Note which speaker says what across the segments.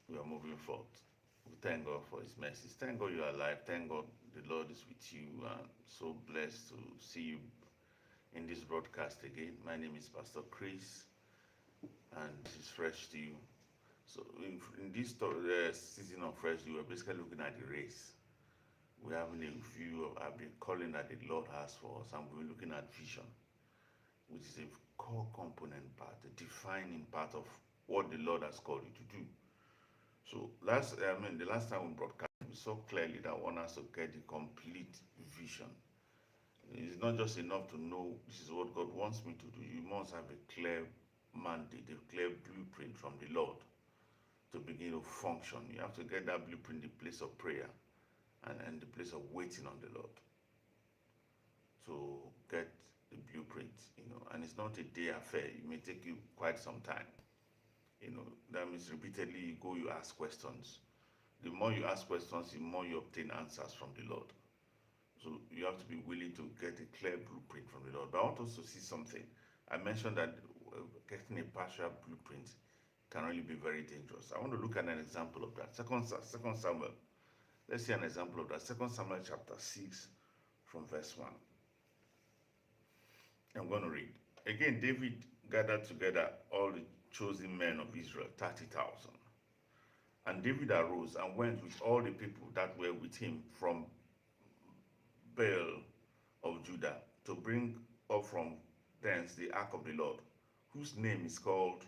Speaker 1: we are moving forth. We thank God for His mercies. Thank God you are alive. Thank God the Lord is with you. And so blessed to see you in this broadcast again. My name is Pastor Chris, and it's fresh to you. So, in this season of fresh, we are basically looking at the race. We're having a view of the calling that the Lord has for us, and we're looking at vision, which is a core component part, a defining part of what the Lord has called you to do. So the last time we broadcast, we saw clearly that one has to get the complete vision. It's not just enough to know this is what God wants me to do. You must have a clear mandate, a clear blueprint from the Lord to begin to function. You have to get that blueprint in the place of prayer and the place of waiting on the Lord to get the blueprint, and it's not a day affair. It may take you quite some time. That means repeatedly you go, you ask questions. The more you ask questions, the more you obtain answers from the Lord. So you have to be willing to get a clear blueprint from the Lord. But I want us to see something. I mentioned that getting a partial blueprint can really be very dangerous. I want to look at an example of that. Second Samuel. Let's see an example of that. Second Samuel chapter 6 from verse 1. I'm going to read. Again, David gathered together all the chosen men of Israel, 30,000. And David arose and went with all the people that were with him from Baal of Judah to bring up from thence the ark of the Lord, whose name is called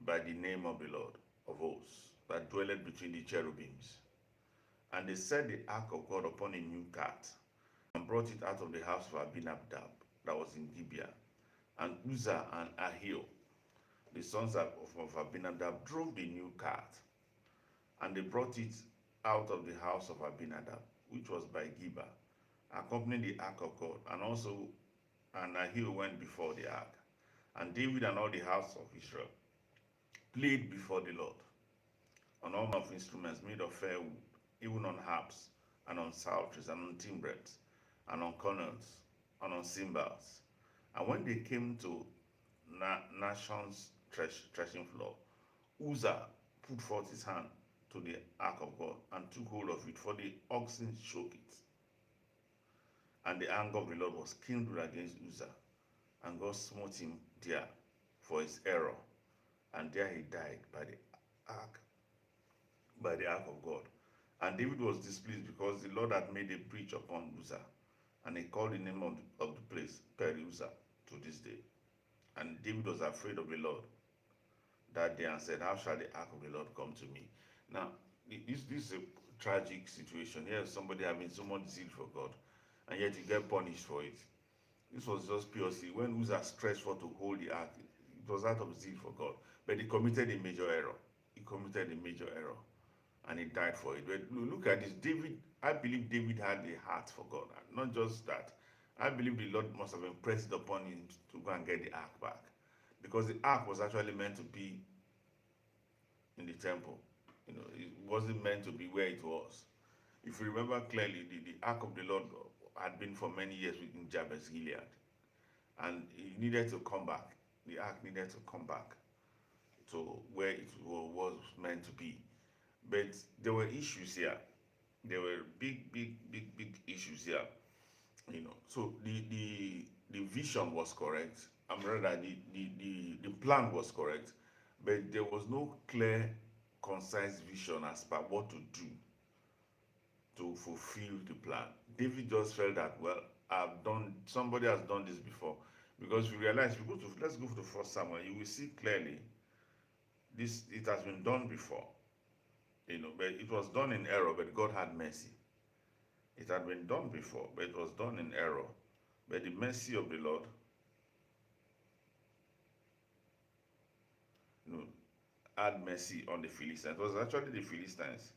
Speaker 1: by the name of the Lord of hosts, that dwelleth between the cherubims. And they set the ark of God upon a new cart, and brought it out of the house of Abinadab that was in Gibeah. And Uzzah and Ahio, the sons of Abinadab, drove the new cart, and they brought it out of the house of Abinadab, which was by Gibeah, accompanying the ark of God. And Ahio went before the ark. And David and all the house of Israel played before the Lord on all manner of instruments made of fair wood, even on harps, and on psalteries, and on timbrels, and on cornels, and on cymbals. And when they came to Nashon's threshing floor, Uzzah put forth his hand to the ark of God, and took hold of it, for the oxen shook it. And the anger of the Lord was kindled against Uzzah, and God smote him there for his error, and there he died by the ark of God. And David was displeased, because the Lord had made a breach upon Uzzah, and he called the name of the place Peruzzah to this day. And David was afraid of the Lord that day, and said, how shall the ark of the Lord come to me? Now, this is a tragic situation. Here somebody having so much zeal for God, and yet you get punished for it. This was just pure zeal. When Uzzah stretched forth to hold the ark, it was out of zeal for God. But he committed a major error. And he died for it. But look at this. I believe David had a heart for God. Not just that. I believe the Lord must have impressed it upon him to go and get the ark back. Because the ark was actually meant to be in the temple. It wasn't meant to be where it was. If you remember clearly, the ark of the Lord had been for many years in Jabez Gilead. And it needed to come back. The ark needed to come back to where it was meant to be. But there were issues here. There were big issues here. So the vision was correct. Rather, the plan was correct, but there was no clear, concise vision as per what to do to fulfill the plan. David just felt that, well, somebody has done this before. Because we realize, let's go to the First Samuel, you will see clearly it has been done before. But it was done in error, but God had mercy. It had been done before, but it was done in error. But the mercy of the Lord, had mercy on the Philistines. It was actually the Philistines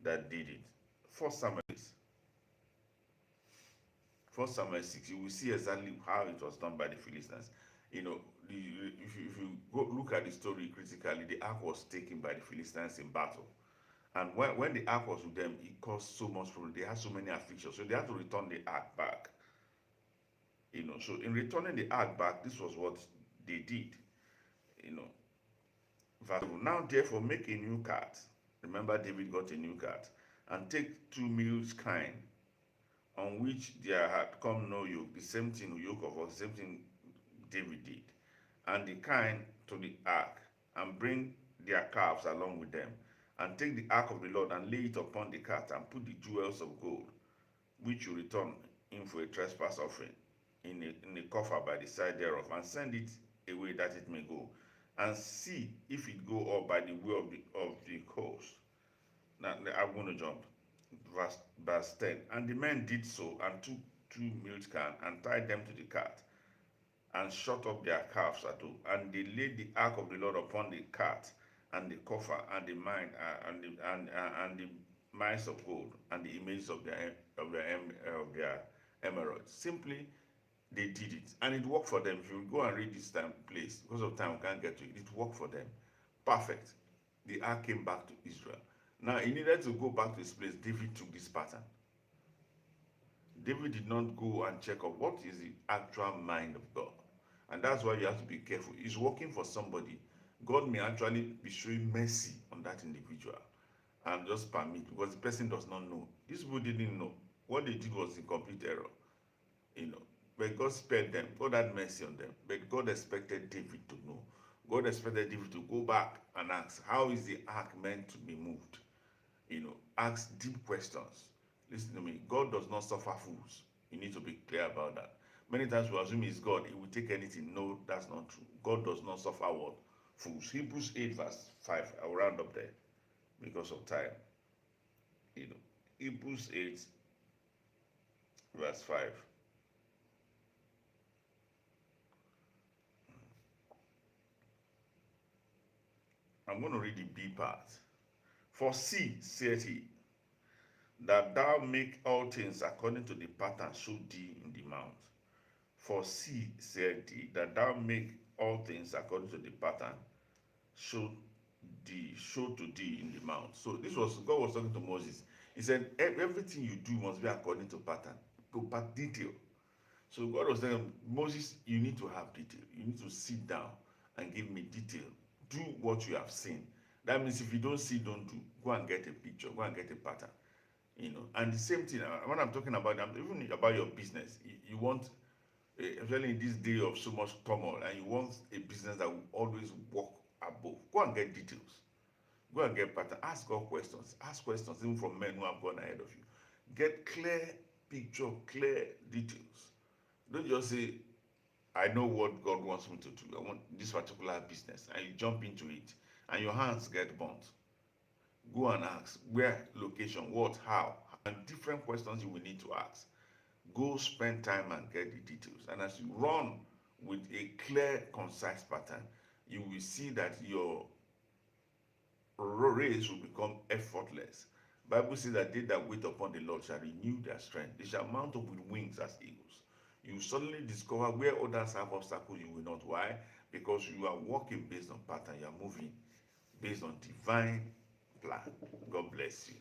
Speaker 1: that did it. First Samuel 6, you will see exactly how it was done by the Philistines. If you go look at the story critically, the ark was taken by the Philistines in battle. And when the ark was with them, it caused so much problem. They had so many afflictions. So they had to return the ark back. So in returning the ark back, this was what they did. Verse 7. Now therefore make a new cart. Remember, David got a new cart. And take 2 mules kine, on which there had come no yoke, the same thing, yoke of ox, the same thing David did, and the kine to the ark, and bring their calves along with them, and take the ark of the Lord, and lay it upon the cart, and put the jewels of gold, which you return in for a trespass offering, in a coffer by the side thereof, and send it away that it may go, and see if it go up by the way of the coast. Now I'm going to jump. Verse 10. And the men did so, and took 2 milch cans, and tied them to the cart, and shut up their calves at home. And they laid the ark of the Lord upon the cart, and the coffer, and the mine, and the mines of gold, and the images of their emeralds. Simply, they did it, and it worked for them. If you go and read this place, because of time, we can't get to it. It worked for them. Perfect. The ark came back to Israel. Now, he needed to go back to his place. David took this pattern. David did not go and check out what is the actual mind of God. And that's why you have to be careful. He's working for somebody. God may actually be showing mercy on that individual and just permit, because the person does not know. These people didn't know. What they did was in complete error. But God spared them. God had mercy on them. But God expected David to know. God expected David to go back and ask, how is the ark meant to be moved? Ask deep questions. Listen to me. God does not suffer fools. You need to be clear about that. Many times we assume he's God, he will take anything. No, that's not true. God does not suffer what? Fools. Hebrews 8 verse 5. I'll round up there because of time. Hebrews 8 verse 5. I'm going to read the B part. For see, saith he, that thou make all things according to the pattern showed thee in the mount. For see, said he, that thou make all things according to the pattern showed to thee in the mount. So God was talking to Moses. He said, everything you do must be according to pattern, to detail. So God was saying, Moses, you need to have detail. You need to sit down and give me detail. Do what you have seen. That means if you don't see, don't do. Go and get a picture. Go and get a pattern. And the same thing, when I'm talking about, even about your business, you want, especially in this day of so much turmoil, and you want a business that will always walk above. Go and get details. Go and get pattern. Ask God questions. Ask questions even from men who have gone ahead of you. Get clear picture, clear details. Don't just say, I know what God wants me to do. I want this particular business. And you jump into it. And your hands get burnt. Go and ask where, location, what, how, and different questions you will need to ask. Go spend time and get the details. And as you run with a clear, concise pattern, you will see that your race will become effortless. Bible says that they that wait upon the Lord shall renew their strength. They shall mount up with wings as eagles. You suddenly discover where others have obstacles, you will not. Why? Because you are walking based on pattern. You are moving based on divine plan. God bless you.